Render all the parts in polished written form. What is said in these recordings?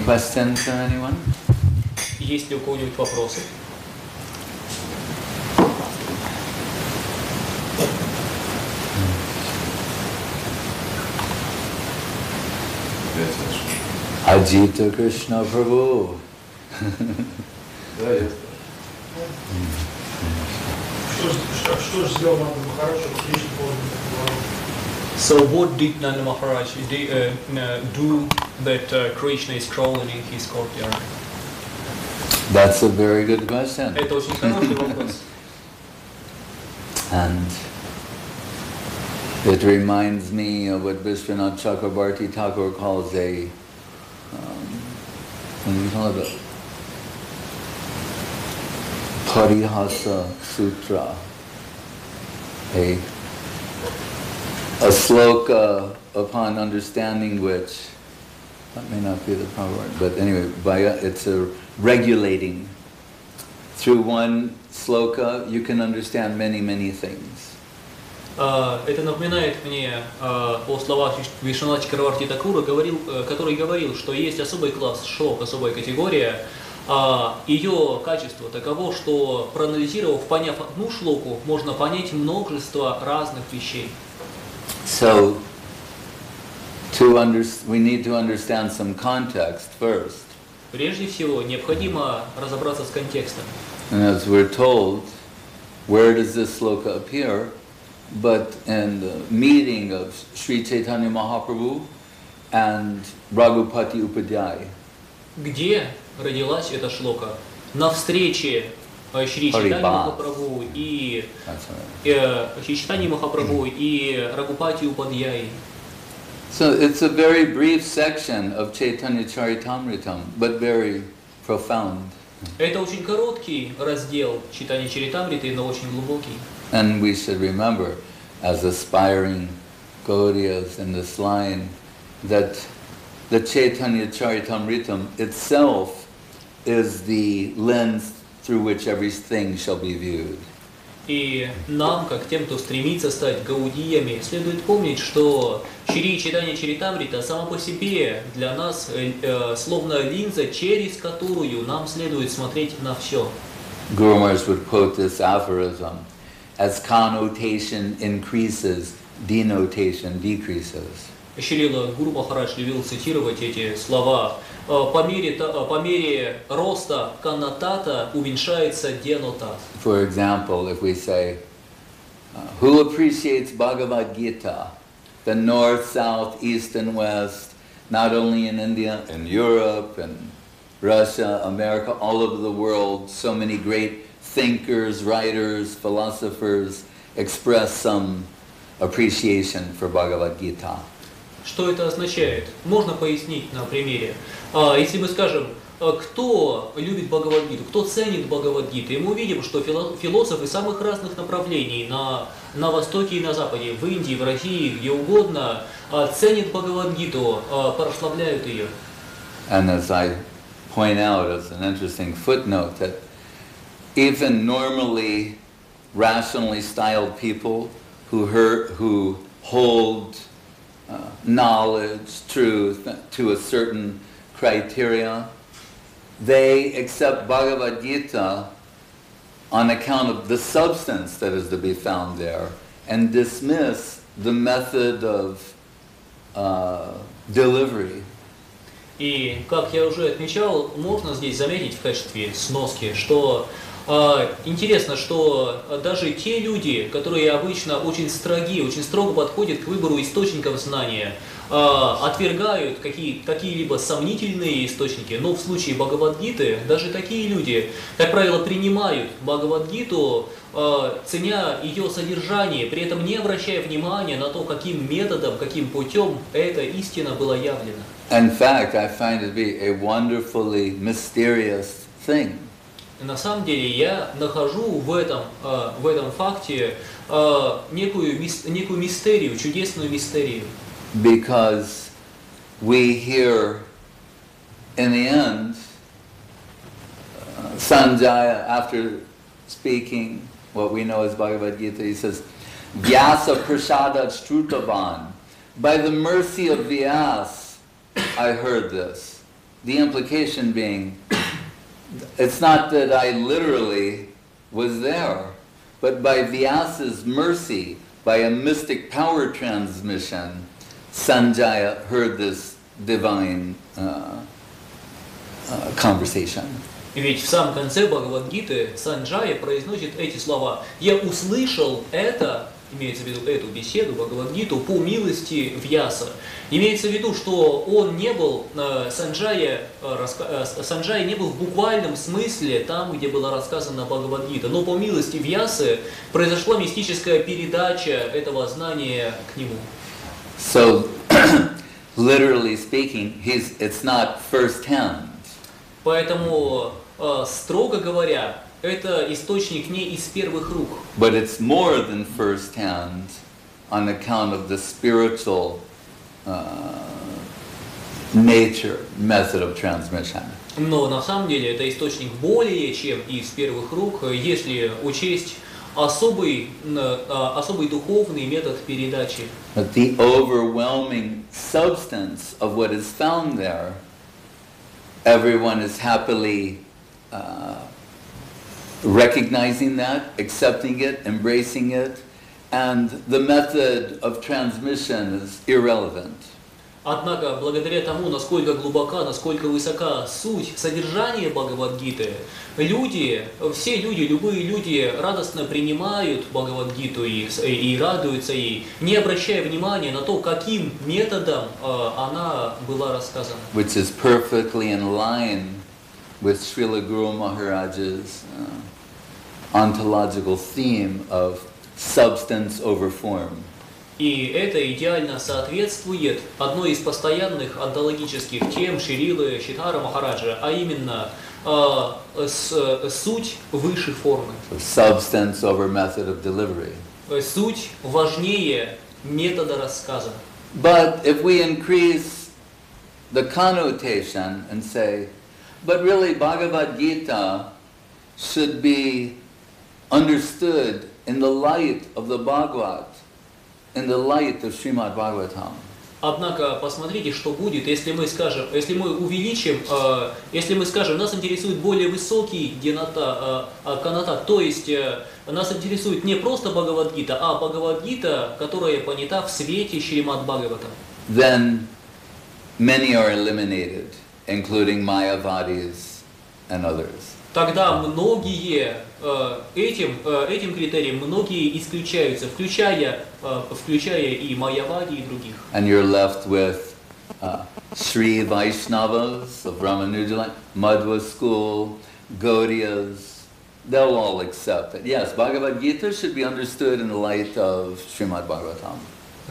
questions from anyone? Есть ли у кого-нибудь вопросы? Ajita Krishna-премы. Да, я Что же сделал Нанда Махарадж, чтобы Кришна понял? So what did Nanda Maharaj do that Krishna is crawling in his courtyard? That's a very good question. Это очень хороший вопрос. And it reminds me of what Vishwanath Chakrabarti Thakur calls a, what do you call it? Parihasa Sutra. A sloka upon understanding which, that may not be the proper word, but anyway, it's a regulating. Through one sloka you can understand many, many things. Это напоминает мне о словах Вишванатха Чакраварти Такура, который говорил, что есть особый класс шлок, особая категория. Ее качество таково, что проанализировав, поняв одну шлоку, можно понять множество разных вещей. So, we need to understand some context first. Прежде всего, необходимо разобраться с контекстом. And as we're told, where does this sloka appear? But in the meeting of Shri Chайтаньи Махапрабху and Raghupati Upadhyay. Где родилась эта шлока? На встрече Шри Чайтаньи Махапрабху и Шри Чайтаньи Махапрабху и Рагупати Упадьяи. So it's a very brief section of Чайтаньи-чаритамрита, but very profound. Это очень короткий раздел Чайтаньи-чаритамриты, но очень глубокий. And we should remember, as aspiring gaudiyas in this line, that the Чайтаньи-чаритамрита itself is the lens through which everything shall be viewed. И нам, как тем, кто стремится стать гаудиями, следует помнить, что Шри Чайтанья-чаритамрита сама по себе для нас словно линза, через которую нам следует смотреть на все. Guru Maharaj would quote this aphorism: as connotation increases, denotation decreases. Шрила Гуру Махарадж любил цитировать эти слова. По мере роста коннотата уменьшается денотат. For example, if we say, who appreciates Bhagavad-gita, the north, south, east and west, not only in India, in Europe, and Russia, America, all over the world, so many great thinkers, writers, philosophers express some appreciation for Bhagavad-gita. Что это означает? Можно пояснить на примере. Если мы скажем, кто любит Бхагавад-гиту, кто ценит Бхагавад-гиту, и мы увидим, что философы самых разных направлений на Востоке и на Западе, в Индии, в России, где угодно, ценят Бхагавад-гиту, прославляют ее. And as I point out as an interesting footnote, that even normally rationally styled people who hold knowledge, truth to a certain criteria, they accept Bhagavad-gita on account of the substance that is to be found there and dismiss the method of delivery. И, как я уже отмечал, можно здесь заметить в качестве сноски, что интересно, что даже те люди, которые обычно очень строги, очень строго подходят к выбору источников знания, отвергают какие-либо сомнительные источники, но в случае Бхагавад-гиты даже такие люди, как правило, принимают Бхагавад-гиту, ценя ее содержание, при этом не обращая внимания на то, каким методом, каким путем эта истина была явлена. In fact, I find it to be a wonderfully mysterious thing. На самом деле я нахожу в этом факте некую мистерию, чудесную мистерию. Because we hear, in the end, Sanjaya, after speaking what we know as Bhagavad-gita, he says, Vyasa prasadat strutavan. By the mercy of Vyas, I heard this. the implication being, it's not that I literally was there, but by Vyasa's mercy, by a mystic power transmission, Sanjaya heard this divine conversation. Ведь в самом конце Бхагавад-гиты Санджая произносит эти слова: «Я услышал это», имеется в виду эту беседу, Бхагавад-гиту, по милости Вьяса. Имеется в виду, что он не был, Санджая не был в буквальном смысле там, где была рассказана Бхагавад-гита, но по милости Вьясы произошла мистическая передача этого знания к нему. So, literally speaking, it's not first hand. Поэтому, строго говоря, это источник не из первых рук. But it's more than first hand on account of the spiritual nature, method of transmission. Но на самом деле это источник более чем из первых рук, если учесть особый духовный метод передачи. But the overwhelming substance of what is found there, everyone is happily recognizing that, accepting it, embracing it, and the method of transmission is irrelevant. Однако, благодаря тому, насколько глубока, насколько высока суть содержания Бхагавад-гиты, все люди, любые люди радостно принимают Бхагавад-гиту и радуются ей, не обращая внимания на то, каким методом она была рассказана. Which is perfectly in line with Srila Guru Maharaj's ontological theme of substance over form. И это идеально соответствует одной из постоянных онтологических тем Шрилы Чайтаньи Махараджа, а именно суть выше формы. Substance over method of delivery. Суть важнее метода рассказа. But if we increase the connotation and say, but really Bhagavad-gita should be understood in the light of the Bhagavad, in the light of Shrimad-bhagavatam. Однако посмотрите, что будет, если мы скажем, если мы скажем, нас интересует более высокий коннотат, то есть нас интересует не просто Бхагавад-гита, а Бхагавад-гита, которая понята в свете Шримад-бхагаватам. Then many are eliminated, including Mayavadis and others. Тогда многие этим критерием многие исключаются, включая и Майявади и других. And you're left with Shri Vaishnavas of Ramanuja, Madhva school, Gaudiyas. They'll all accept it. Yes, Bhagavad-gita should be understood in the light of Shrimad-bhagavatam.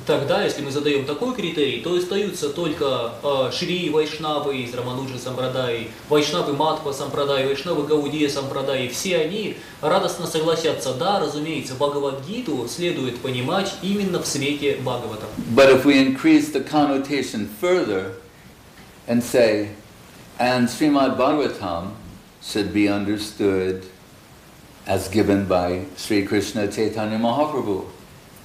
Тогда, если мы задаем такой критерий, то остаются только Шри Вайшнавы из Рамануджа Сампрадаи, Вайшнавы Мадхва Сампрадаи, Вайшнавы Гаудия Сампрадаи. Все они радостно согласятся: да, разумеется, Бхагавад-гиту следует понимать именно в свете Бхагаватам. But if we increase the connotation further and say, and Shrimad-bhagavatam should be understood as given by Sri Krishna-Chaitanya Mахапрабху.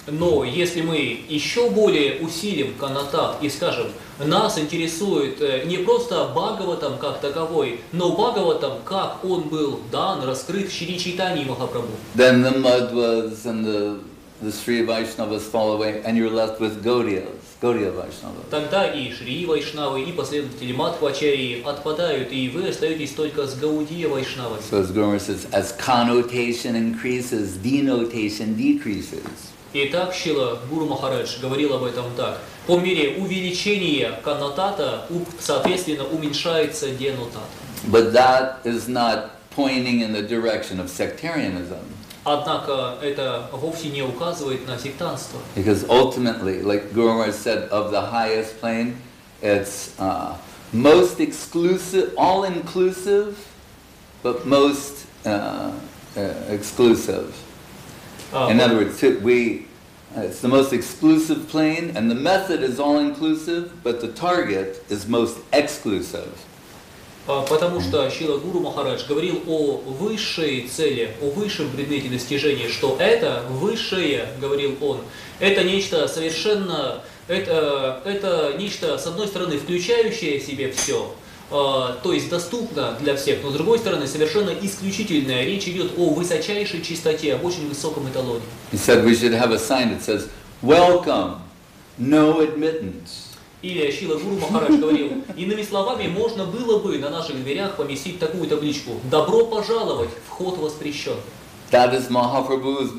Но если мы еще более усилим коннотат и скажем, нас интересует не просто Бхагаватам как таковой, но Бхагаватам, как он был дан, раскрыт в Шри Чайтаньи Махапрабху. Then the Madhvas and the Sri Vaishnavas fall away, and you're left with Gaudiya-Vaishnavas. Тогда и Шри Вайшнавы, и последователи Мадхвачарьи отпадают, и вы остаетесь только с Гаудия-Вайшнавами. So as Guru says, as connotation increases, denotation decreases. Итак, Шрила Гуру Махарадж говорил об этом так: по мере увеличения коннотата, соответственно, уменьшается денотат. But that is not pointing in the direction of sectarianism. Однако это вовсе не указывает на сектантство. Because ultimately, like Guru Maharaj said, of the highest plane, it's most exclusive, all-inclusive, but most exclusive. In other words, it's the most exclusive plane, and the method is all-inclusive, but the target is most exclusive. Потому что Шрила Гуру Махарадж говорил о высшей цели, о высшем предмете достижения, что это высшее, говорил он, это нечто совершенно, это нечто, с одной стороны, включающее в себе все, то есть доступна для всех, но с другой стороны совершенно исключительная. Речь идет о высочайшей чистоте, об очень высоком эталоне. He said we should have a sign that says, "Welcome, no admittance." Или Шрила Гуру Махарадж говорил, иными словами, можно было бы на наших дверях поместить такую табличку: «Добро пожаловать, вход воспрещен». That is Mahaprabhu's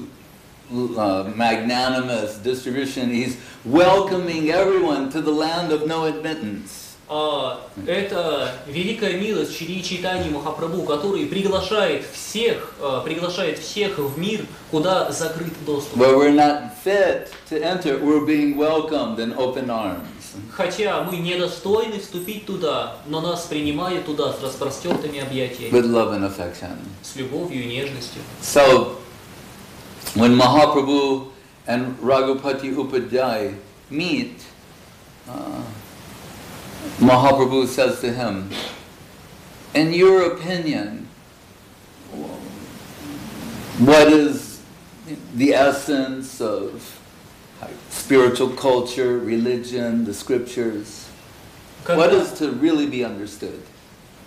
magnanimous distribution. He's welcoming everyone to the land of no admittance. Это великая милость Шри Чайтаньи Махапрабху, который приглашает всех в мир, куда закрыт доступ. Where we're not fit to enter, we're being welcomed in open arms. Хотя мы недостойны вступить туда, но нас принимают туда с распростертыми объятиями. With love and affection. С любовью и нежностью. So, when Mahaprabhu and Raghupati Upadhyay meet, Mahaprabhu says to him, in your opinion, what is the essence of spiritual culture, religion, the scriptures? What is to really be understood?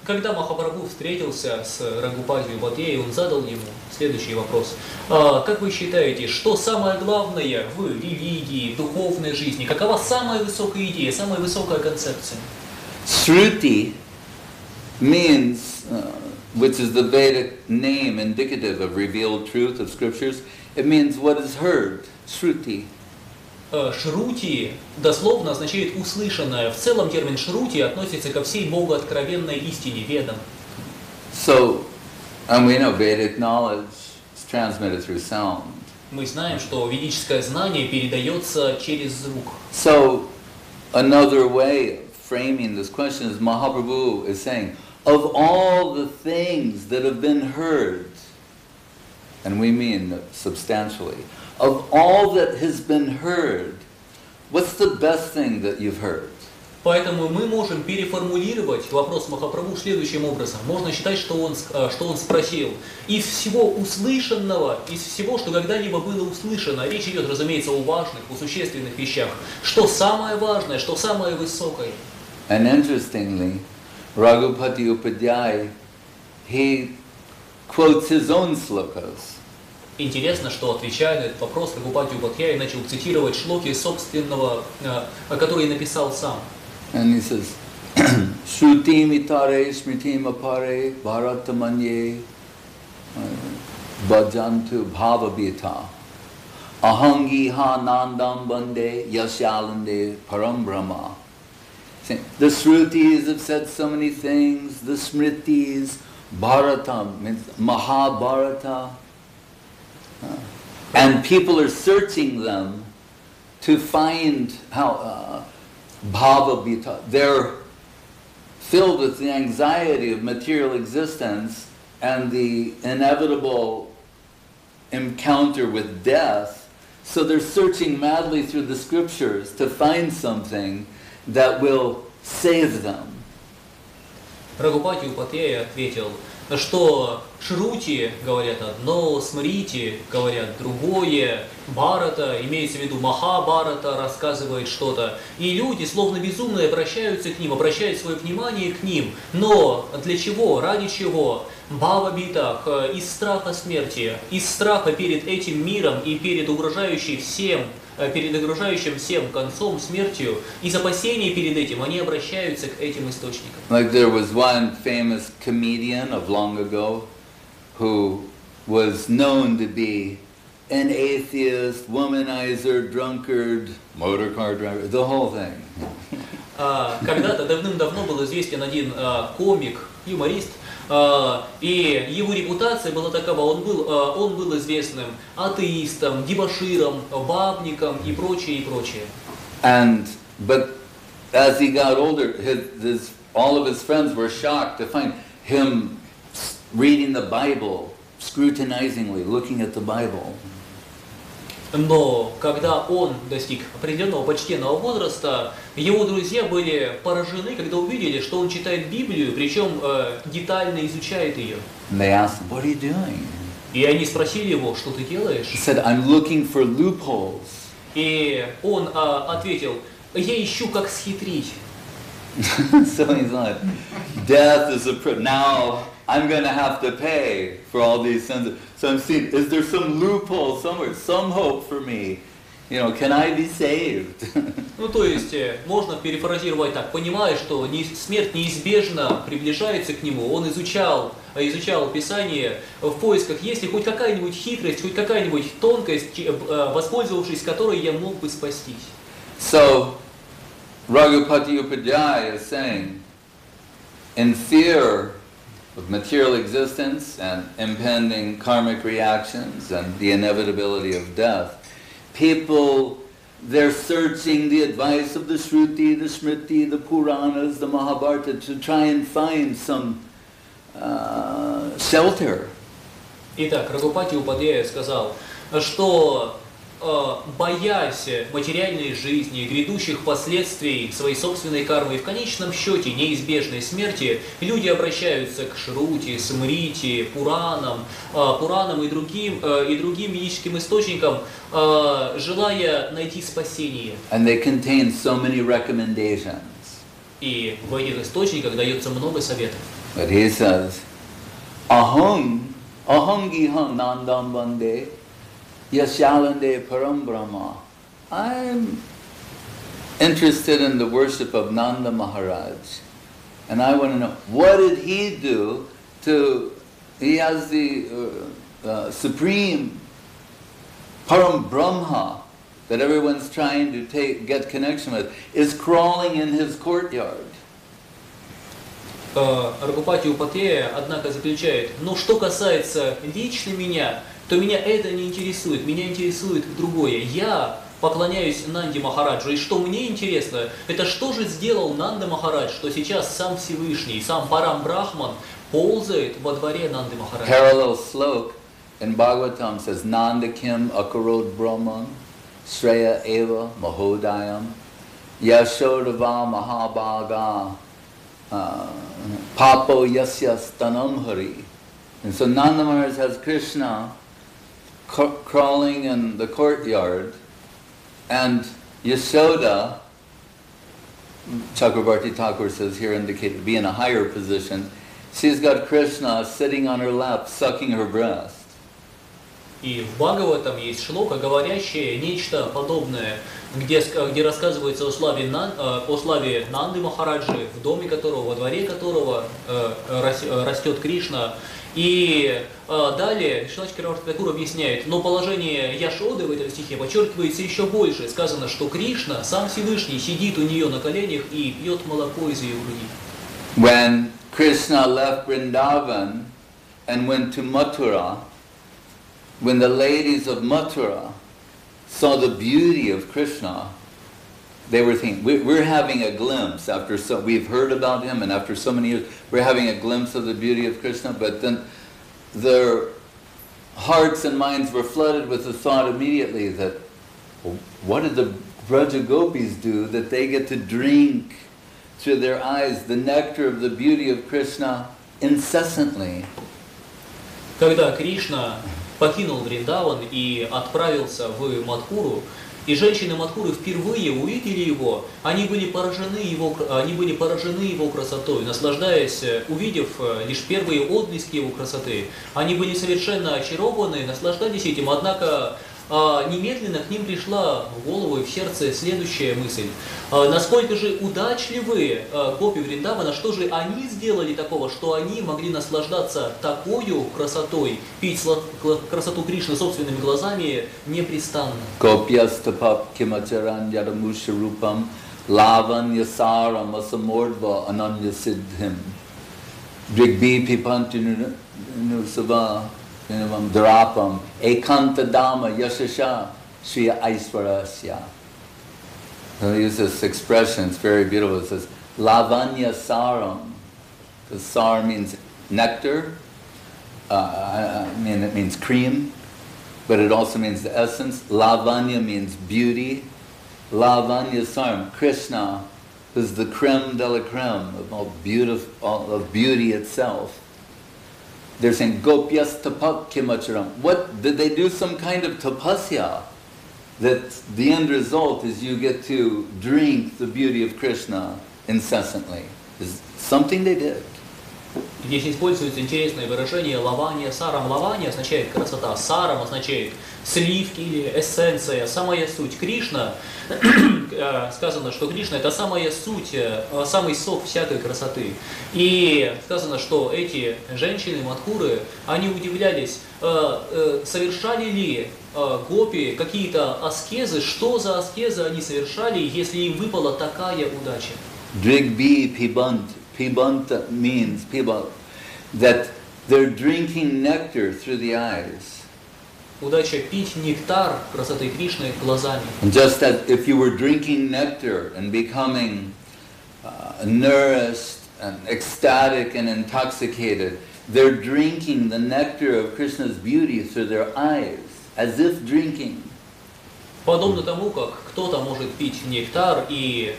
Когда Махапрабху встретился с Рагупати Упадьяй, он задал ему следующий вопрос. Как вы считаете, что самое главное в религии, в духовной жизни? Какова самая высокая идея, самая высокая концепция? Shruti means, which is the Vedic name indicative of revealed truth of scriptures, it means what is heard, Shruti. Шрути дословно означает услышанное. В целом термин шрути относится ко всей богооткровенной истине, ведам. So, and we know Vedic knowledge is transmitted through sound. Мы знаем, что ведическое знание передается через звук. So, another way of framing this question is Mahaprabhu is saying, of all the things that have been heard, and we mean substantially, of all that has been heard, what's the best thing that you've heard? Поэтому мы можем переформулировать вопрос Махапрабху следующим образом. Можно считать, что он спросил: из всего услышанного, из всего, что когда-либо было услышано, речь идет, разумеется, о важных, о существенных вещах, что самое важное, что самое высокое. And interestingly, Raghupati Upadhyay, he quotes his own slokas. Интересно, что, отвечая на этот вопрос, Рагупати Упадьяй начал цитировать шлоки собственного, которые написал сам. And he says, Shruti mitare smriti mapare bharatamanye bhajantu bhavabhita ahangi ha nandam bande yasyalande param brahma. The Shrutis have said so many things, the Smritis, Bharatam means Mahabharata. And people are searching them to find how bhava-bhita. They're filled with the anxiety of material existence and the inevitable encounter with death. So they're searching madly through the scriptures to find something that will save them. Рагупати Упадьяй ответил, что Шрути говорят одно, Смрити говорят другое, Бхарата, имеется в виду Махабхарата, рассказывает что-то. И люди, словно безумные, обращаются к ним, обращают свое внимание к ним. Но для чего? Ради чего? Бхава-битах, из страха смерти, из страха перед этим миром и перед угрожающим всем концом, смертью, из опасений перед этим, они обращаются к этим источникам. Like there was one famous comedian of long ago who was known to be an atheist, womanizer, drunkard, motor car driver, the whole thing. Когда-то давным-давно был известен один комик, юморист, и его репутация была такова: он был известным атеистом, дебоширом, бабником и прочее, и прочее. But as he got older, all of his friends were shocked to find him reading the Bible, scrutinizingly looking at the Bible. Но когда он достиг определенного почтенного возраста, его друзья были поражены, когда увидели, что он читает Библию, причем детально изучает ее. And they asked him, "What are you doing?" И они спросили его: что ты делаешь? He said, "I'm looking for loopholes." И он ответил: я ищу, как схитрить. So he's like, death is now I'm going to have to pay for all these sins. So I'm seeing, is there some loophole somewhere, some hope for me? You know, can I be saved? Ну, то есть, можно перефразировать так, понимая, что смерть неизбежно приближается к нему, он изучал Писание в поисках, есть ли хоть какая-нибудь хитрость, хоть какая-нибудь тонкость, воспользовавшись которой я мог бы спастись. So, Raghupati Upadhyaya is saying, in fear of material existence and impending karmic reactions and the inevitability of death, people, they're searching the advice of the Shruti, the Smriti, the Puranas, the Mahabharata to try and find some shelter. Итак, Рагупати Упадьяя сказал, что боясь материальной жизни, грядущих последствий своей собственной кармы и в конечном счете неизбежной смерти, люди обращаются к Шрути, Смрити, Пуранам и другим ведическим источникам, желая найти спасение. And they contain so many recommendations. И в этих источниках дается много советов. But he says, ahangiham nandam bande Yasyalande Param Brahma. I'm interested in the worship of Nanda Maharaja, and I want to know, what did he do he has the supreme Param Brahma that everyone's trying to get connection with, is crawling in his courtyard. Рагупати Упадьяя, однако, заключает, но что касается лично меня, то меня это не интересует, меня интересует другое. Я поклоняюсь Нанде Махараджу, и что мне интересно, это что же сделал Нанда Махарадж, что сейчас сам Всевышний, сам Парам Брахман ползает во дворе Нанды Махараджа. Parallel sloka in Bhagavatam says, Nanda Kim Akarod Brahman Shreya Eva Mahodayam Yashodava Mahabhaga Papo Yasya Stanam Hari. And so Nanda Maharaj has Krishna crawling in the courtyard, and Yashoda, Chakravarti Thakur says here indicated to be in a higher position, she's got Krishna sitting on her lap, sucking her breast. И в Бхагаватам есть шлока, говорящая нечто подобное, где рассказывается о славе Нанды Махараджи, в доме которого, во дворе которого растет Кришна. И далее Шримад-бхагаватам Тхакур объясняет, но положение Яшоды в этом стихе подчеркивается еще больше. Сказано, что Кришна, сам Всевышний, сидит у нее на коленях и пьет молоко из ее груди. When Krishna left Vrindavan and went to Mathura, when the ladies of Mathura saw the beauty of Krishna, they were thinking, we're having a glimpse we've heard about him, and after so many years, we're having a glimpse of the beauty of Krishna, but then their hearts and minds were flooded with the thought immediately that, well, what did the Braja Gopis do that they get to drink through their eyes the nectar of the beauty of Krishna incessantly? Когда Кришна покинул Вриндаван и отправился в Мадхуру, и женщины Мадхуры впервые увидели его, они были поражены его красотой, наслаждаясь, увидев лишь первые отблески его красоты. Они были совершенно очарованы, наслаждались этим, однако немедленно к ним пришла в голову и в сердце следующая мысль. Насколько же удачливы гопи Вриндавана, что же они сделали такого, что они могли наслаждаться такой красотой, пить красоту Кришны собственными глазами непрестанно. Gopyastapap kimacharан yadamusharupam lavan yasaram asamordva ananya siddhim drigbi pipantinu sava Dharapam, ekanta dhamma yashasha shriya aisvarasya. So he uses this expression, it's very beautiful. It says, lavanya saram. The sar means nectar. It means cream, but it also means the essence. Lavanya means beauty. Lavanya saram, Krishna, who's the creme de la creme of beauty itself. They're saying, Gopyas tapak kimacharam. What, did they do some kind of tapasya? That the end result is you get to drink the beauty of Krishna incessantly. Is something they did. Здесь используется интересное выражение лавания сарам. Лавания означает красота, сарам означает сливки или эссенция, самая суть. Кришна, сказано, что Кришна это самая суть, самый сок всякой красоты. И сказано, что эти женщины, мадхуры, они удивлялись, совершали ли гопи какие-то аскезы, что за аскезы они совершали, если им выпала такая удача. Drigbi pibant. Pibanta means people that they're drinking nectar through the eyes. Удача пить нектар красоты Кришны глазами. And just as if you were drinking nectar and becoming nourished and ecstatic and intoxicated, they're drinking the nectar of Krishna's beauty through their eyes, as if drinking. Подобно тому, как кто-то может пить нектар и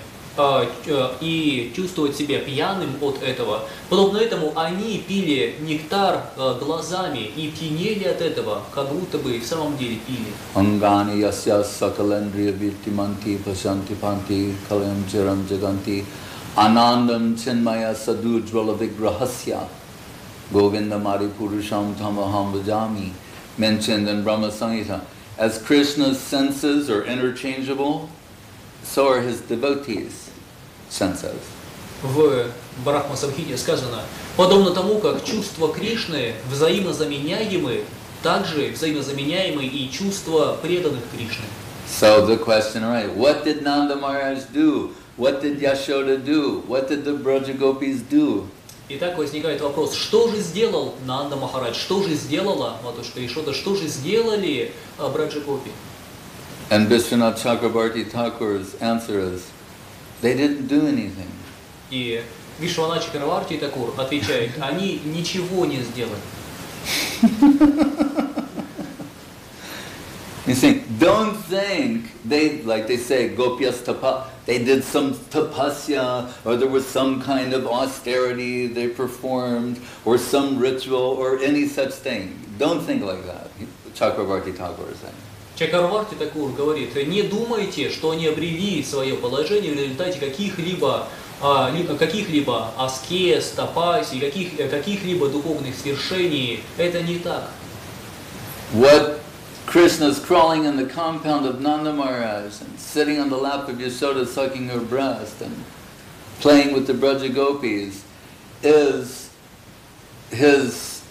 чувствовать себя пьяным от этого. Подобно этому они пили нектар глазами и пьянели от этого, как будто бы в самом деле пили. Angani yasya sakalendriya vittimanti pasyanti panti kalayam chiram jaganti anandam chinmaya sadujvala vigrahasya Govinda Mari Purusham Tamaham Vajami, mentioned in Brahma Samhita. As Krishna's senses are interchangeable, so are his devotees' senses. В Брахма-самхите сказано, подобно тому, как чувства Кришны взаимозаменяемы, также взаимозаменяемы и чувства преданных Кришны. So the question, right, what did Nanda Maharaj do? What did Yashoda do? What did the Brajagopis do? Итак, возникает вопрос, что же сделал Нанда Махарадж, что же сделала матушка Ишода, что же сделали Браджагопи? And Vishwanath Chakrabarti Thakur's answer is, they didn't do anything. И Вишванат Чакраварти Такур отвечает, они ничего не сделали. You see, don't think they, like they say, Gopyas tapa, they did some tapasya, or there was some kind of austerity they performed, or some ritual, or any such thing. Don't think like that, Chakrabarti Thakur is saying. Чакраварти Такур говорит, не думайте, что они обрели свое положение в результате каких-либо аскез, тапасий, каких-либо духовных свершений. Это не так. What Krishna's crawling in the compound of Nanda Maharaj and sitting on the lap of Yashoda sucking her breast and playing with the Braja Gopis is his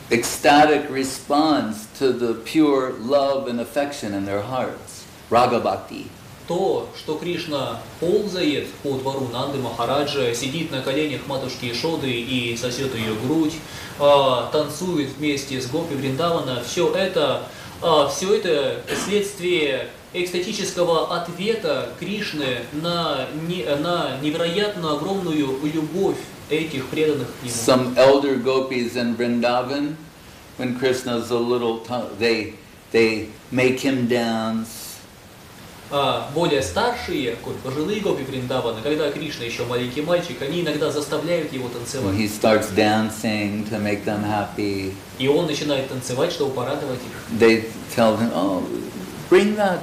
ecstatic response to the pure love and affection in their hearts, Raga Bhakti. То, что Кришна ползает по двору Нанды Махараджа, сидит на коленях матушки Ишоды и сосет ее грудь, танцует вместе с Гопи Вриндавана, все это следствие экстатического ответа Кришны на невероятно огромную любовь этих преданных к нему. Some elder gopis in Vrindavan, when Krishna's a little, they make him dance. Более старшие, пожилые гопи Вриндавана, когда Кришна еще маленький мальчик, они иногда заставляют его танцевать. He starts dancing to make them happy. И он начинает танцевать, чтобы порадовать их. They tell him, oh, bring that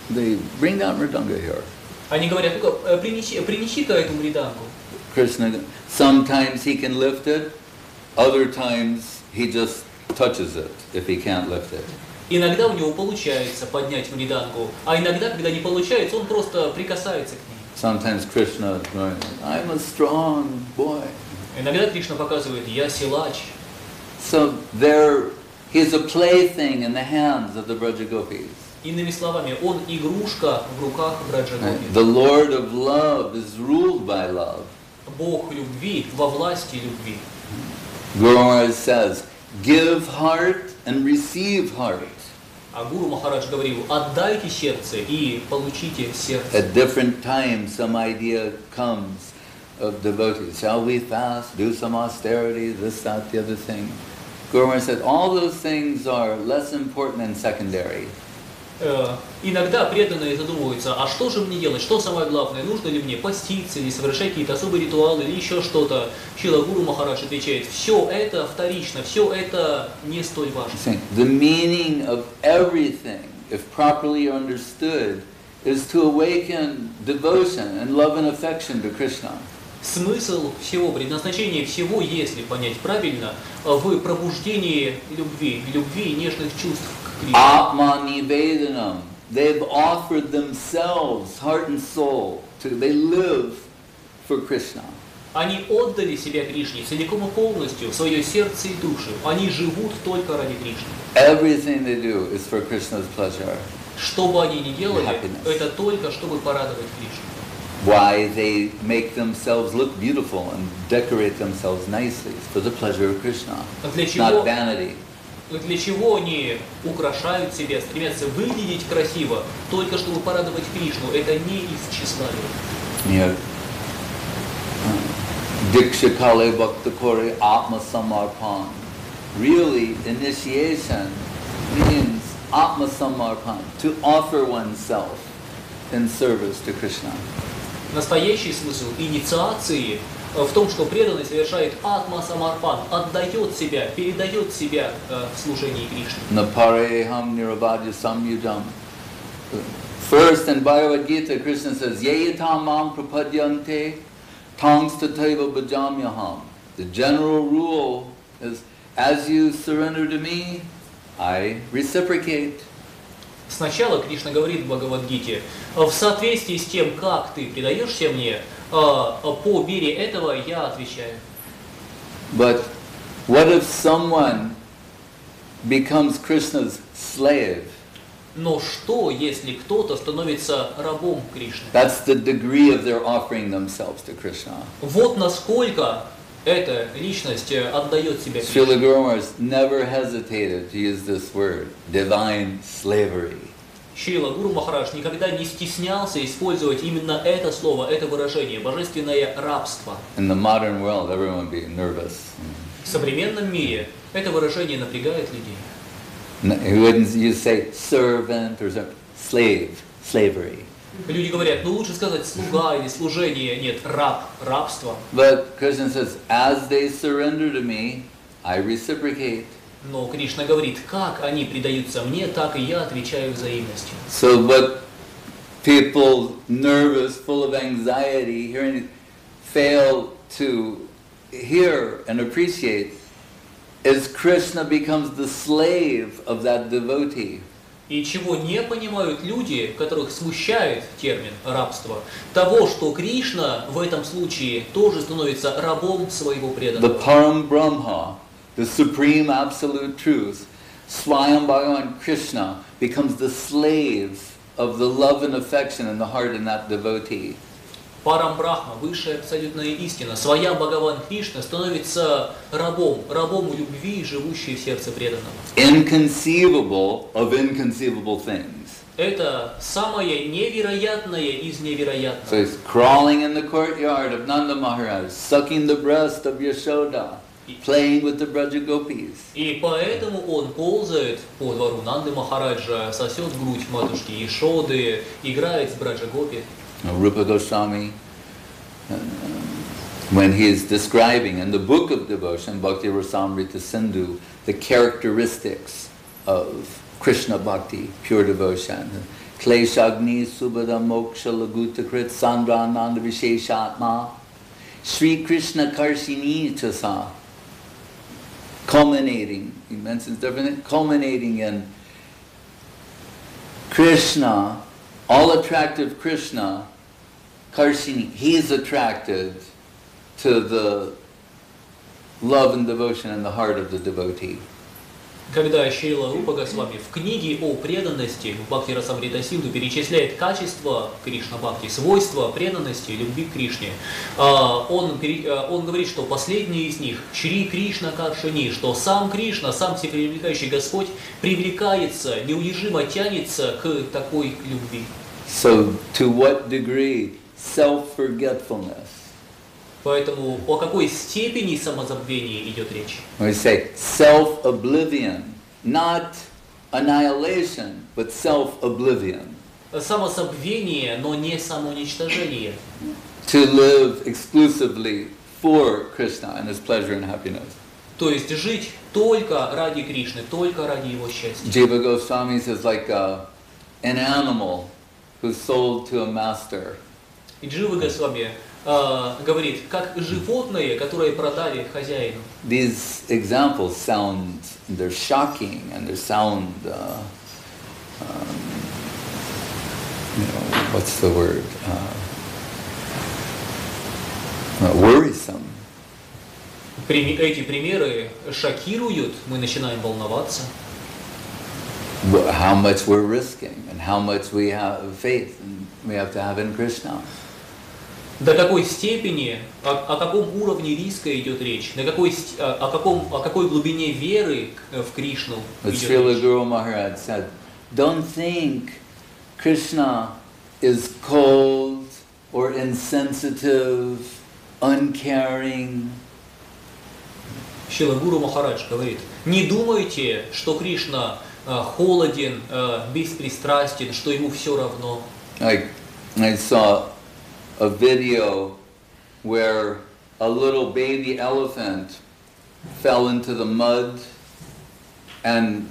mridanga here. Они говорят, ну-ка, принеси-ка эту мриданку. Krishna, sometimes he can lift it, other times he just touches it if he can't lift it. Иногда у него получается поднять мриданку, а иногда, когда не получается, он просто прикасается к ней. Sometimes Krishna is going, I'm a strong boy. Иногда Кришна показывает, я силач. So he's a plaything in the hands of the Braja Gopis. Иными словами, он игрушка в руках Браджагопи. The Lord of love is ruled by love. Бог любви во власти любви. Guru Maharaj says, give heart and receive heart. А Гуру Махарадж говорил, отдайте сердце и получите сердце. At different times, some idea comes of devotees. Shall we fast, do some austerity, this, that, the other thing? Guru Maharaj said, all those things are less important and secondary. Иногда преданные задумываются, а что же мне делать, что самое главное, нужно ли мне поститься или совершать какие-то особые ритуалы или еще что-то. Шрила Гуру Махарадж отвечает, все это вторично, все это не столь важно. The meaning of everything, if properly understood, is to awaken devotion and love and affection to Krishna. Смысл всего, предназначение всего, если понять правильно, в пробуждении любви и нежных чувств к Кришне. Atma nivedanam. They've offered themselves, heart and soul, they live for Krishna. Они отдали себя Кришне целиком и полностью, свое сердце и душу. Они живут только ради Кришны. Everything they do is for Krishna's pleasure. Что бы они ни делали, это только чтобы порадовать Кришну. Why they make themselves look beautiful and decorate themselves nicely is for the pleasure of Krishna, not vanity. Для чего они украшают себя, стремятся выглядеть красиво, только чтобы порадовать Кришну? Это не из тщеславия. Dikshakale Bhakta Kore Atma Samarpan. Really, initiation means Atma Samarpan, to offer oneself in service to Krishna. Настоящий смысл инициации в том, что преданный совершает атма самарпан, отдает себя, передает себя в служении Кришне. Napareham niravadya samyudam. First in Bhagavad-gita, Krishna says, Yeyatam mam prapadyante tangstataiva bhajamyaham. The general rule is, as you surrender to me, I reciprocate. Сначала Кришна говорит в Бхагавад-гите, в соответствии с тем, как ты предаешься мне, по мере этого я отвечаю. But what if someone becomes Krishna's slave? Но что, если кто-то становится рабом Кришны? That's the degree of their offering themselves to Krishna. Вот насколько эта личность отдает себя Кришне. Srila Guru Maharaj never hesitated to use this word, divine slavery. Шрила Гуру Махарадж никогда не стеснялся использовать именно это слово, это выражение, божественное рабство. In the modern world, everyone would be nervous. В современном мире это выражение напрягает людей. He wouldn't use say servant or slave, slavery. Люди говорят, ну лучше сказать слуга или служение, нет, раб, рабство. But Krishna says, as they surrender to me, I reciprocate. Но Кришна говорит, как они предаются мне, так и я отвечаю взаимностью. So what people nervous, full of anxiety, hearing, fail to hear and appreciate is Krishna becomes the slave of that devotee. И чего не понимают люди, которых смущает термин рабство, того, что Кришна в этом случае тоже становится рабом своего преданного. The Param Brahma, the supreme absolute truth, Swayam Bhagavan Krishna becomes the slave of the love and affection in the heart of that devotee. Парам Брахма, высшая абсолютная истина, своя Бхагаван Кришна становится рабом любви, живущей в сердце преданного. Inconceivable of inconceivable things. Это самое невероятное из невероятного. So he's crawling in the courtyard of Nanda Mахарадж, sucking the breast of Yashoda, playing with the Braja Gopis. И поэтому он ползает по двору Нанды Махараджа, сосет грудь матушки Яшоды, играет с Браджа Гопи. Rupa Goswami, when he is describing in the book of devotion, Bhakti Rasamrita Sindhu, the characteristics of Krishna Bhakti, pure devotion. Kleshagni Subhada Moksha Lagutakrit Sandrananda Visheshatma Sri Krishna Karshini Chasa, culminating, he mentions different, culminating in Krishna, all attractive Krishna, Karshini, he is attracted to the love and devotion in the heart of the devotee. Когда Шрила Рупа Госвами в книге о преданности в Бхакти Расамрита Синду перечисляет качества Кришна-бхакти, свойства преданности, любви к Кришне, он говорит, что последний из них, Шри Кришна Каршини, что сам Кришна, сам всепривлекающий Господь, привлекается, неудержимо тянется к такой любви. So, to what degree self-forgetfulness? Поэтому о какой степени самозабвения идет речь? We say self-oblivion, not annihilation, but self-oblivion. Самозабвение, но не самоуничтожение. To live exclusively for Krishna and His pleasure and happiness. То есть жить только ради Кришны, только ради Его счастья. Jiva Goswami says like an animal who sold to a master. И Джива Госвами говорит, как животные, которые продали хозяину. These examples sound, they're shocking and they sound, what's the word? Worrisome. Эти примеры шокируют, мы начинаем волноваться. How much we're risking and how much we have faith and we have to have in Krishna. До какой степени, о каком уровне риска идет речь, о какой глубине веры в Кришну идет Srila речь. Guru Maharaj said, don't think Krishna is cold or insensitive, uncaring. Шрила Гуру Махарадж говорит, не думайте, что Кришна холоден, беспристрастен, что ему все равно. I saw a video where a little baby elephant fell into the mud and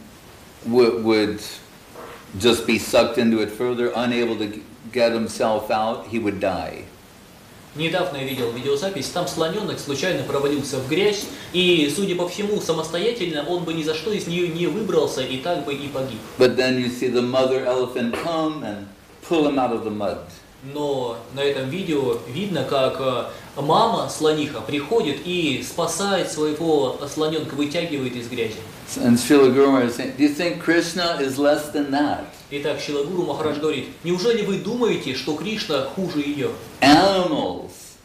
would just be sucked into it further, unable to get himself out, he would die. Недавно я видел видеозапись, там слоненок случайно провалился в грязь, и, судя по всему, самостоятельно он бы ни за что из нее не выбрался, и так бы и погиб. But then you see the mother elephant come and pull him out of the mud. Но на этом видео видно, как мама слониха приходит и спасает своего слоненка, вытягивает из грязи. And Srila Guru Maharaj is saying, do you think Krishna is less than that? Итак, Шрила Гуру Махарадж говорит, неужели вы думаете, что Кришна хуже ее? Animals,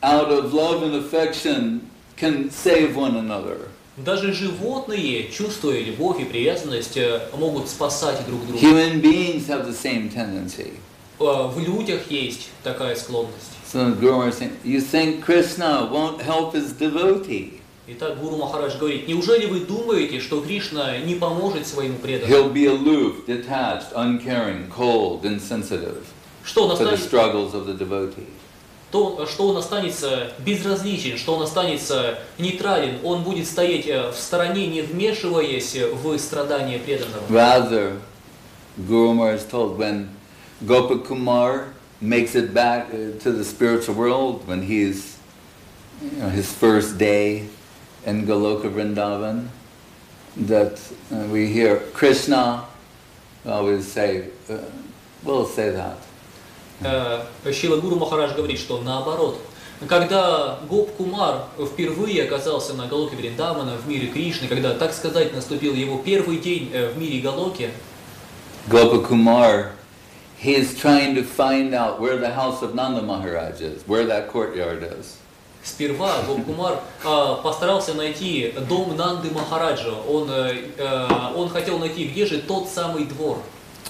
out of love and affection, can save one another. Даже животные, чувствуя любовь и привязанность, могут спасать друг друга. Human beings have the same tendency. В людях есть такая склонность. So the Guru Maharaj is saying, you think Krishna won't help his devotee? Итак, Гуру Махарадж говорит, неужели вы думаете, что Кришна не поможет своему преданному? He'll be aloof, detached, uncaring, cold, insensitive Что он to the останется, struggles of the devotee. что он останется безразличен, что он останется нейтрален, он будет стоять в стороне, не вмешиваясь в страдания преданного. Rather, Guru Maharaj told, when Gopakumar makes it back to the spiritual world, when he's, his first day in Goloka Vrindavan, that we hear Krishna, we always say, we'll say that. Шрила Гуру Махарадж говорит, что наоборот, когда Гоп-Кумар впервые оказался на Галоке Вриндавана, в мире Кришны, когда, так сказать, наступил его первый день в мире Галоки, Gopakumar, he is trying to find out where the house of Nanda Mахарадж is, where that courtyard is. Сперва Гоп-Кумар постарался найти дом Нанды Махараджа. Он хотел найти, где же тот самый двор.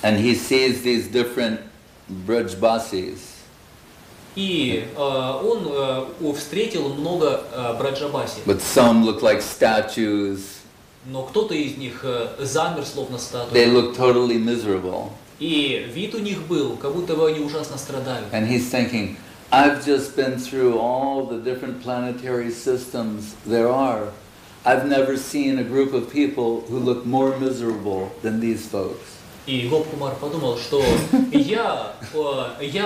And he sees these different Brajbasis. И он встретил много браджабаси. But some look like statues. Но кто-то из них замер, словно статуя. They look totally miserable. И вид у них был, как будто бы они ужасно страдали. And he's thinking, I've just been through all the different planetary systems there are. I've never seen a group of people who look more miserable than these folks. И Гоп-Кумар подумал, что я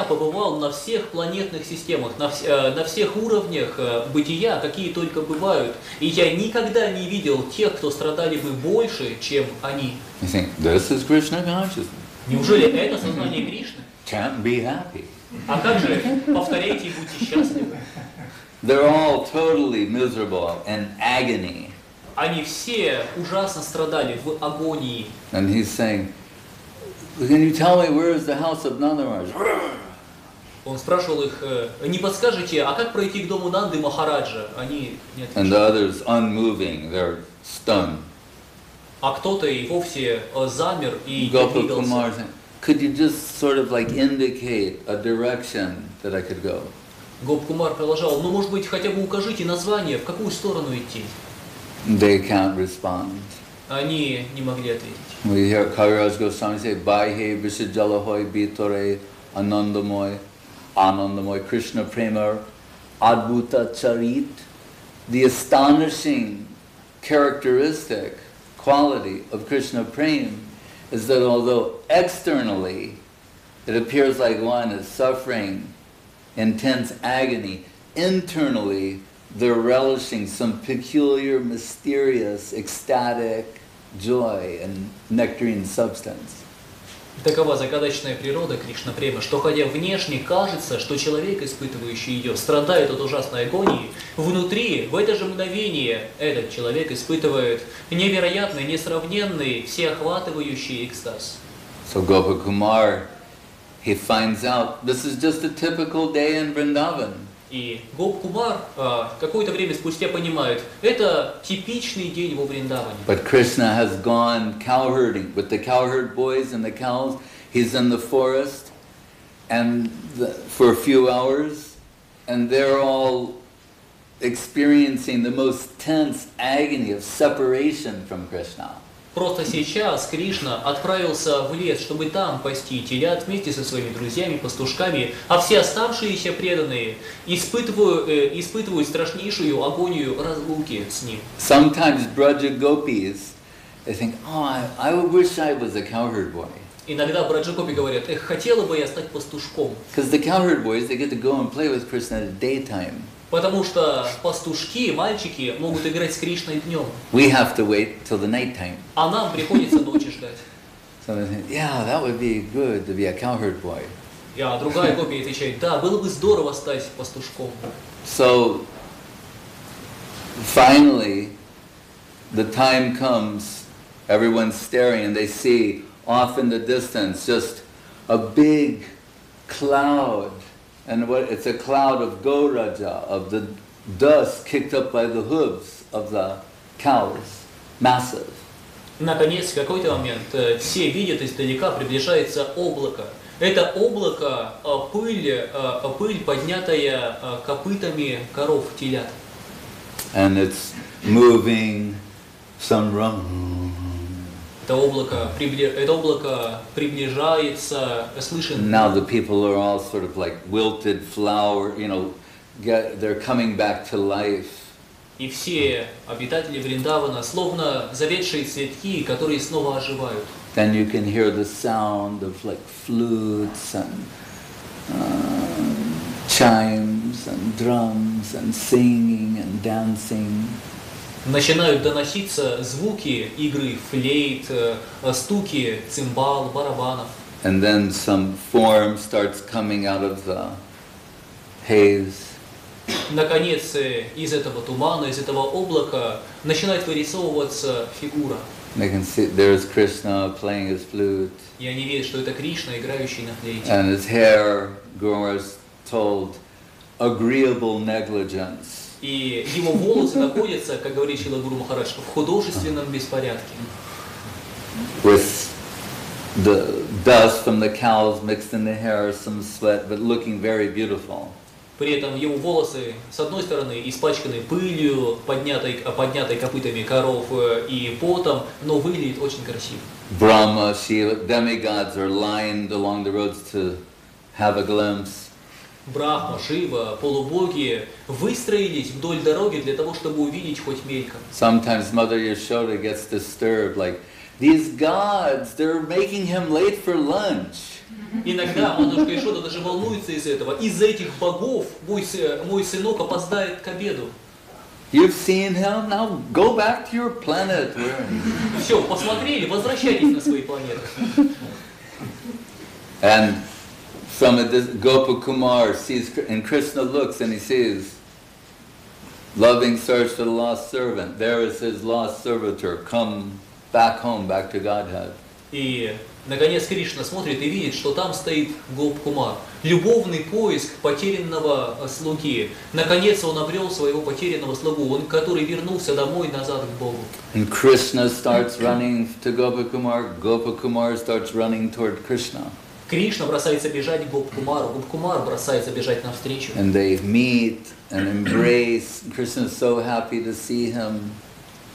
побывал на всех планетных системах, на всех уровнях бытия, какие только бывают, и я никогда не видел тех, кто страдали бы больше, чем они. You think, this is Krishna consciousness. Неужели это сознание Кришны? Can't be happy. А как же, повторяйте и будьте счастливы. They're all totally miserable and agony. Они все ужасно страдали в агонии. And he's saying, can you tell me where is the house of Nanda Maharaj? Он спрашивал их, не подскажете, а как пройти к дому Нанды Махараджа? Они не And the отвечали. others unmoving, they're stunned. А кто-то и вовсе замер и не Gopakumar двигался. saying, could you just sort of like indicate a direction that I could go? Гоп-Кумар продолжал, ну, может быть, хотя бы укажите название, в какую сторону идти. They can't respond. Они не могли ответить. We hear Kaviraj Goswami say, Baihe Vishajalahoy Bitore Anandamoy Anandamoy Krishna-pремы Adbhuta Charit. The astonishing characteristic, quality of Krishna-pремы is that although externally it appears like one is suffering intense agony. Internally, they're relishing some peculiar, mysterious, ecstatic joy and nectarine substance. Такова загадочная природа Кришна-премы, что хотя внешне кажется, что человек, испытывающий ее, страдает от ужасной агонии, внутри, в это же мгновение, этот человек испытывает невероятный, несравненный, всеохватывающий экстаз. So Gopakumar, he finds out this is just a typical day in Vrindavan. И Гоп-кумар какое-то время спустя понимает, это типичный день во Вриндаване. But Krishna has gone cow herding with the cowherd boys and the cows. He's in the forest and for a few hours, and they're all experiencing the most tense agony of separation from Krishna. Просто сейчас Кришна отправился в лес, чтобы там пасти телят вместе со своими друзьями-пастушками, а все оставшиеся преданные испытывают страшнейшую агонию разлуки с ним. Sometimes Braja gopis, they think, oh, I wish I was a cowherd boy. Иногда браджа-гопи говорят, хотела бы я стать пастушком. Because the cowherd boys, they get to go and play with Krishna at daytime. Потому что пастушки, мальчики, могут играть с Кришной днем. We have to wait till the night time. А нам приходится ночи ждать. So they think, yeah, that would be good to be a cowherd boy. А другая гопи отвечает, да, было бы здорово стать пастушком. So finally, the time comes, everyone's staring and they see off in the distance just a big cloud. And it's a cloud of goraja, of the dust kicked up by the hooves of the cows, massive. Наконец, в какой-то момент все видят издалека, приближается облако. Это облако пыль, поднятая копытами коров, телят. And it's moving some rum. Это облако приближается, слышен. Now the people are all sort of like wilted flower, they're coming back to life. И все обитатели Вриндавана словно завядшие цветки, которые снова оживают. Then you can hear the sound of like flutes and chimes and drums and singing and dancing. Начинают доноситься звуки игры флейт, стуки цимбал, барабанов. And then some form starts coming out of the haze. Наконец, из этого тумана, из этого облака начинает вырисовываться фигура. They can see there's Krishna playing his flute. И они видят, что это Кришна, играющий на флейте. And his hair, Guru is told, agreeable negligence. И его волосы находятся, как говорит Шрила Гуру Махарадж, в художественном беспорядке. With the dust from the cows mixed in the hair, some sweat, but looking very beautiful. При этом его волосы, с одной стороны, испачканы пылью, поднятой копытами коров и потом, но выглядит очень красиво. Brahma, Shiva, demigods are lined along the roads to have a glimpse. Брахма, Шива, полубоги выстроились вдоль дороги для того, чтобы увидеть хоть мельком. Sometimes Mother Yashoda gets disturbed, like, these gods, they're making him late for lunch. Иногда матушка Йашода даже волнуется из этого. Из-за этих богов мой сынок опоздает к обеду. You've seen him, now go back to your planet. Все, посмотрели, возвращайтесь на свои планеты. And from Gopakumar sees, and Krishna looks and he sees, loving search for the lost servant. There is his lost servitor, come back home, back to Godhead. И, наконец, Кришна смотрит и видит, что там стоит Гоп-кумар. Любовный поиск потерянного слуги. Наконец он обрел своего потерянного слугу, который вернулся домой, назад к Богу. And Krishna starts running to Gopakumar. Gopakumar starts running toward Krishna. Кришна бросается бежать к Гоп-кумару, Гоп-кумар бросается бежать навстречу. And they meet and embrace. Krishna is so happy to see him.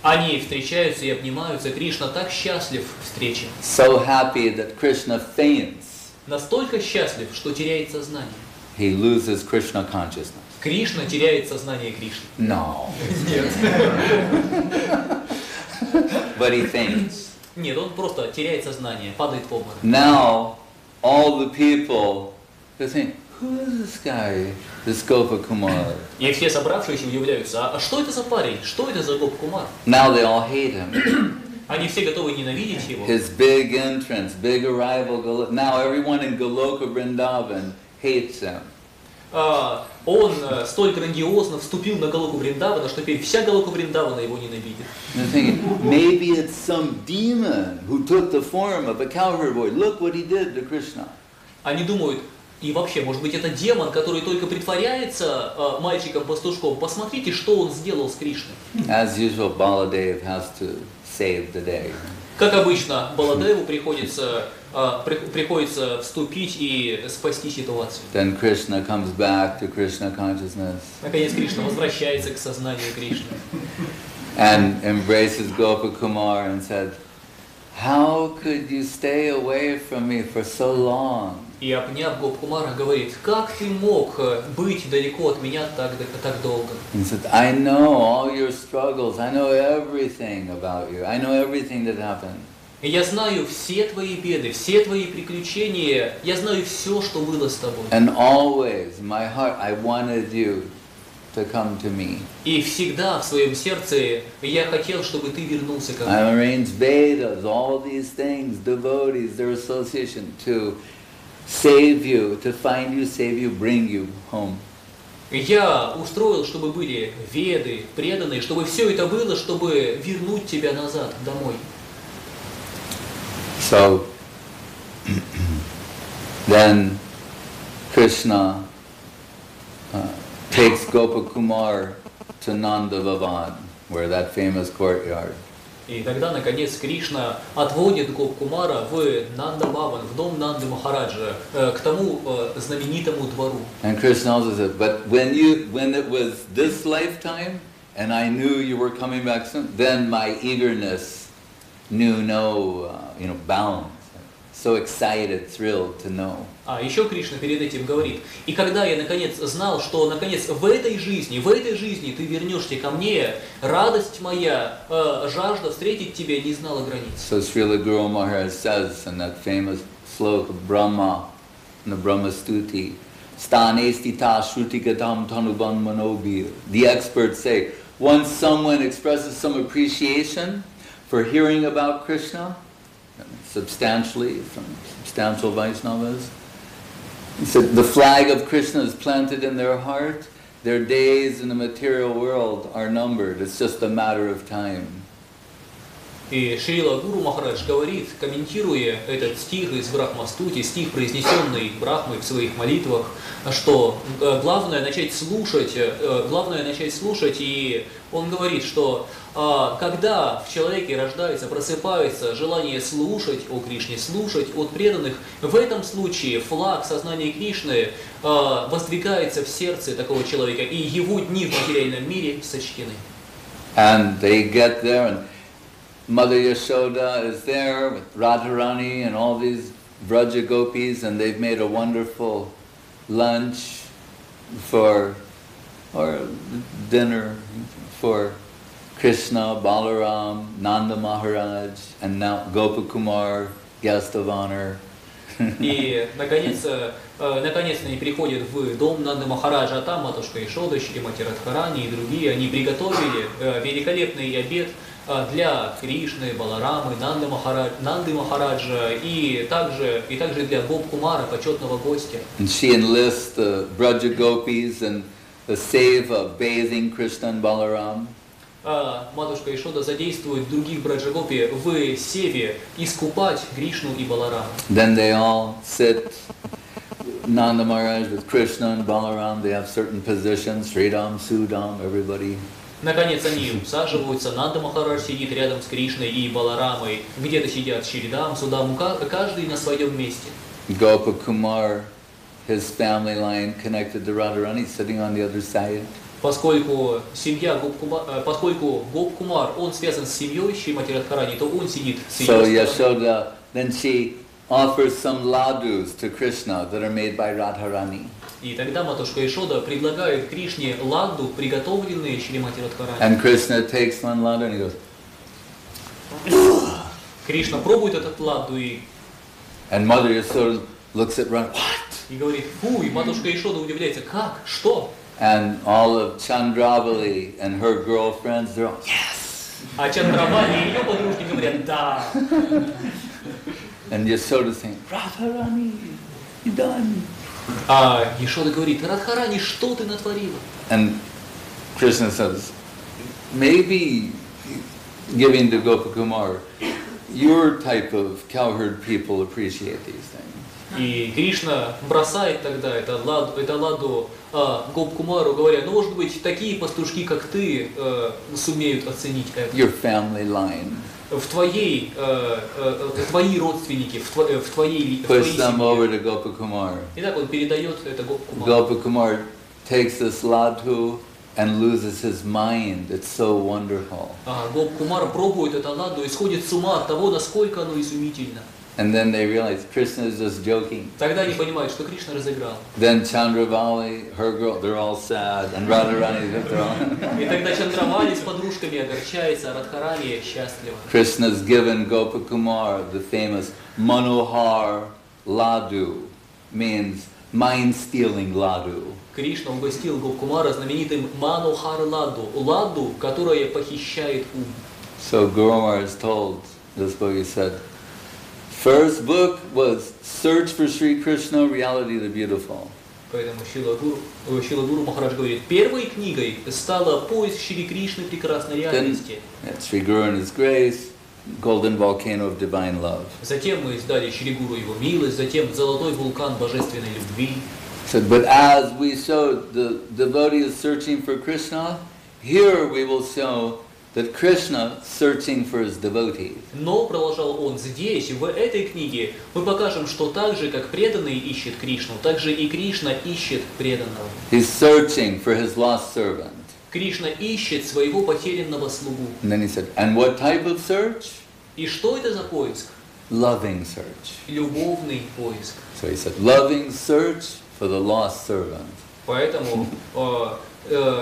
Они встречаются и обнимаются. Кришна так счастлив встрече. So happy that Krishna faints. Настолько счастлив, что теряет сознание. He loses Krishna consciousness. Кришна теряет сознание Кришны. No. Нет. But he faints. Нет, он просто теряет сознание, падает в обморок. Now, all the people, they think, who is this guy, this Gopakumar? И все собравшиеся удивляются, а что это за парень? Что это за Гоп-кумар? Now they all hate him. Они все готовы ненавидеть его. His big entrance, big arrival. Now everyone in Goloka Vrindavan hates him. Он столь грандиозно вступил на Галоку Вриндавана, что теперь вся Галока Вриндавана его ненавидит. They're thinking, maybe it's some demon who took the form of a cowherd boy. Look what he did to Krishna. Они думают, и вообще, может быть, это демон, который только притворяется мальчиком-пастушком. Посмотрите, что он сделал с Кришной. As usual, Baladev has to save the day. Как обычно, Баладеву приходится вступить и спасти ситуацию. Then Krishna comes back to Krishna consciousness. Наконец Кришна возвращается к сознанию Кришны. And embraces Gopakumar and said, how could you stay away from me for so long? И обняв Гоп-кумара, говорит, как ты мог быть далеко от меня так долго? He said, I know all your struggles, I know everything about you, I know everything that happened. И я знаю все твои беды, все твои приключения, я знаю все, что было с тобой. And always, in my heart, I wanted you to come to me. И всегда в своем сердце я хотел, чтобы ты вернулся ко мне. I arranged Vedas, all these things, devotees, their association, to save you, to find you, save you, bring you home. Я устроил, чтобы были веды, преданные, чтобы все это было, чтобы вернуть тебя назад, домой. So, then Krishna takes Gopakumar to Nanda Bhavan, where that famous courtyard. И тогда, наконец, Кришна отводит Гоп-кумара в Нанда Бхаван, в дом Нанды Махараджа, к тому знаменитому двору. And Krishna also said, but when it was this lifetime, and I knew you were coming back soon, then my eagerness knew no, bounds. So excited, thrilled to know. А еще Кришна перед этим говорит, и когда я наконец знал, что наконец в этой жизни ты вернешься ко мне, радость моя, жажда встретить тебя не знала границ. So Srila Guru Maharaj says in that famous sloka of Brahma, in the Brahma Stuti, Stane stita shruti gadam tanuban manobi. The experts say, once someone expresses some appreciation for hearing about Krishna, substantially, from substantial Vaishnavas, he said, the flag of Krishna is planted in their heart, their days in the material world are numbered, it's just a matter of time. И Шрила Гуру Махарадж говорит, комментируя этот стих из Брахма-стути, стих, произнесенный Брахмой в своих молитвах, что главное начать слушать, и он говорит, что когда в человеке рождается, просыпается желание слушать о Кришне, слушать от преданных, в этом случае флаг сознания Кришны воздвигается в сердце такого человека, и его дни в материальном мире сочтены. And they get there, and Mother Yashoda is there with Radharani and all these Vraja gopis, and they've made a wonderful lunch or dinner for Krishna, Balaram, Nanda Maharaj, and now Gopakumar, guest of honor. И, наконец они приходят в дом Нанды Махараджа, а там матушка Ишода, Шримати Радхарани и другие, они приготовили великолепный обед для Кришны, Баларамы, Нанды Махараджа и также для Гоп-кумара, почетного гостя. And she enlists the Braja gopis and the seva of bathing Krishna and Balaram. Матушка Ишода задействует других браджагопи в севе искупать Кришну и Баларама. Then they all sit, Nanda Maharaj with Krishna and Balaram, they have certain positions, Sridam, Sudam, everybody. Наконец они усаживаются, Нанда Махарадж сидит рядом с Кришной и Баларамой, где-то сидят Шридам, Судам, каждый на своем месте. Gopakumar, his family line connected to Radharani, sitting on the other side. Поскольку Гоп-кумар, он связан с семьей Шримати Радхарани, то он сидит с ее So стороны. Yashoda, then she offers some ladus to Krishna that are made by Radharani. И тогда матушка Ишода предлагает Кришне ладду, приготовленные Шримати Радхарани. And Krishna takes one ladu and he goes, Кришна пробует этот ладду и... and Mother Yashoda looks at Radha, what? И говорит, фу, и матушка Ишода удивляется, как, что? And all of Chandravali and her girlfriends, they're all, yes! А Чандравали и ее подружки говорят, да. And Yashoda's saying, Radharani, you done. А Ишода говорит, Радхарани, что ты натворила? And Krishna says, maybe giving to Gopakumar, your type of cowherd people appreciate these things. И Кришна бросает тогда это ладу Гопкумару, говоря, ну, может быть, такие пастушки, как ты, сумеют оценить это. Your family line. Твои родственники, в твоей Push them over семье. to Gopakumar. Итак, он передает это Гопкумару. Gopakumar takes this ladhu and loses his mind. It's so wonderful. Гопкумар пробует это ладу и сходит с ума от того, насколько оно изумительно. And then they realize Krishna is just joking. Тогда они понимают, что Кришна разыграл. Then Chandravali, her girl, they're all sad, and Radharani, they're all. И тогда Чандравали с подружками огорчается, а Радхарани счастлива. Krishna's given Gopakumar the famous Manohar Laddu, means mind-stealing laddu. Кришна угостил Гопкумара знаменитым Манохар Ладу, ладу, которая похищает ум. So Guru Maharaj told this book, he said, first book was Search for Sri Krishna, Reality the Beautiful. Поэтому Шрила Гуру Махарадж говорит, первой книгой стала поиск Шри Кришны прекрасной реальности. Then Sri Guru and His Grace, Golden Volcano of Divine Love. Затем мы издали Шри Гуру его милость, затем Золотой вулкан божественной любви. Said, but as we showed the devotees searching for Krishna, here we will show that Krishna searching for his devotees. Но, продолжал он, здесь, в этой книге, мы покажем, что так же, как преданный ищет Кришну, так же и Кришна ищет преданного. He's searching for his lost servant. Кришна ищет своего потерянного слугу. And then he said, and what type of search? И что это за поиск? Loving search. Любовный поиск. So he said, loving search for the lost servant. Поэтому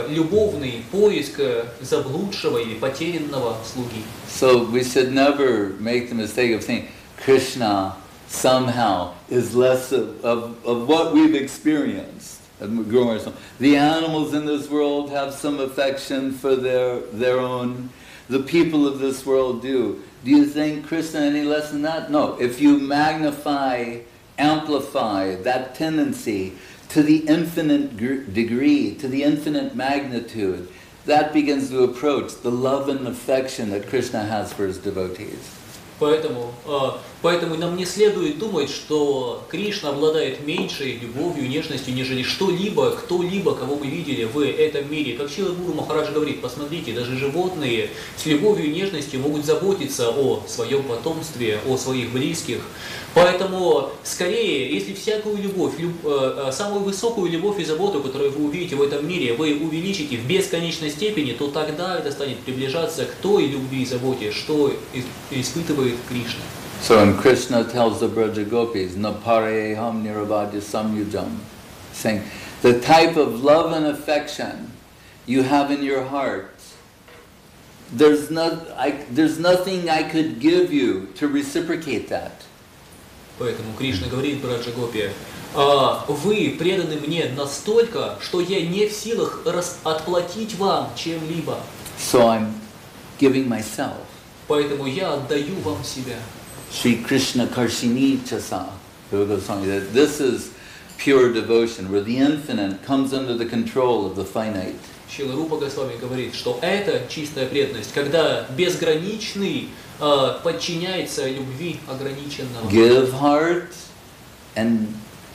любовный поиск заблудшего или потерянного слуги. So we should never make the mistake of saying Krishna somehow is less of what we've experienced. The animals in this world have some affection for their own. The people of this world do. Do you think Krishna any less than that? No. If you magnify, amplify that tendency to the infinite degree, to the infinite magnitude, that begins to approach the love and affection that Krishna has for his devotees. Поэтому нам не следует думать, что Кришна обладает меньшей любовью, нежностью, нежели что-либо, кто-либо, кого мы видели в этом мире. Как Шрила Гуру Махарадж говорит, посмотрите, даже животные с любовью и нежностью могут заботиться о своем потомстве, о своих близких. Поэтому, скорее, если всякую любовь, самую высокую любовь и заботу, которую вы увидите в этом мире, вы увеличите в бесконечной степени, то тогда это станет приближаться к той любви и заботе, что испытывает Кришна. So when Krishna tells the Braja Gopis, Naparayeham Nirabhadya Samyujam, saying, the type of love and affection you have in your heart, there's nothing I could give you to reciprocate that. Поэтому Кришна говорит Браджа Гопи, вы преданы мне настолько, что я не в силах отплатить вам чем-либо. So I'm giving myself. Поэтому я отдаю вам себя. Sri Krishna Karshini Chasa. This is pure devotion, where the infinite comes under the control of the finite. Шрила Рупа Госвами говорит, что это чистая преданность, когда безграничный подчиняется любви ограниченного. Give heart and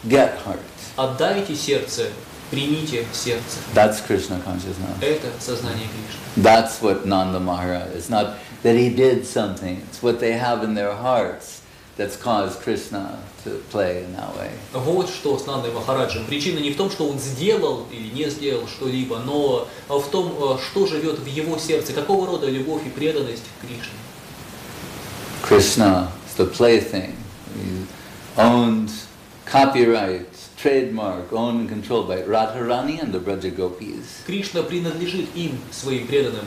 get heart. Отдайте сердце, примите сердце. That's Krishna consciousness. Это сознание Кришны. That's what Nanda Mахаradj. It's not that he did something. It's what they have in their hearts that's caused Krishna to play in that way. Вот что с Нандой Махараджем. Причина не в том, что он сделал или не сделал что-либо, но в том, что живет в его сердце, какого рода любовь и преданность к Кришне. Krishna is the plaything. He owned copyright trademark, owned and controlled by Radharani and the Braja Gopis. Кришна принадлежит им, своим преданным.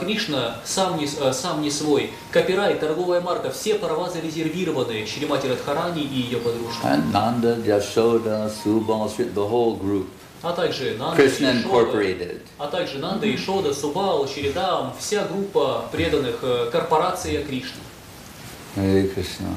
Кришна сам не свой. Копирайт, торговая марка, все права зарезервированы Шримати Радхарани и ее подружки. And Nanda, Yashoda, Subal, the whole group. А также Krishna Incorporated. Нанда, Ишода, Субал, Шридам, вся группа преданных, корпорация Кришны. Hare Krishna.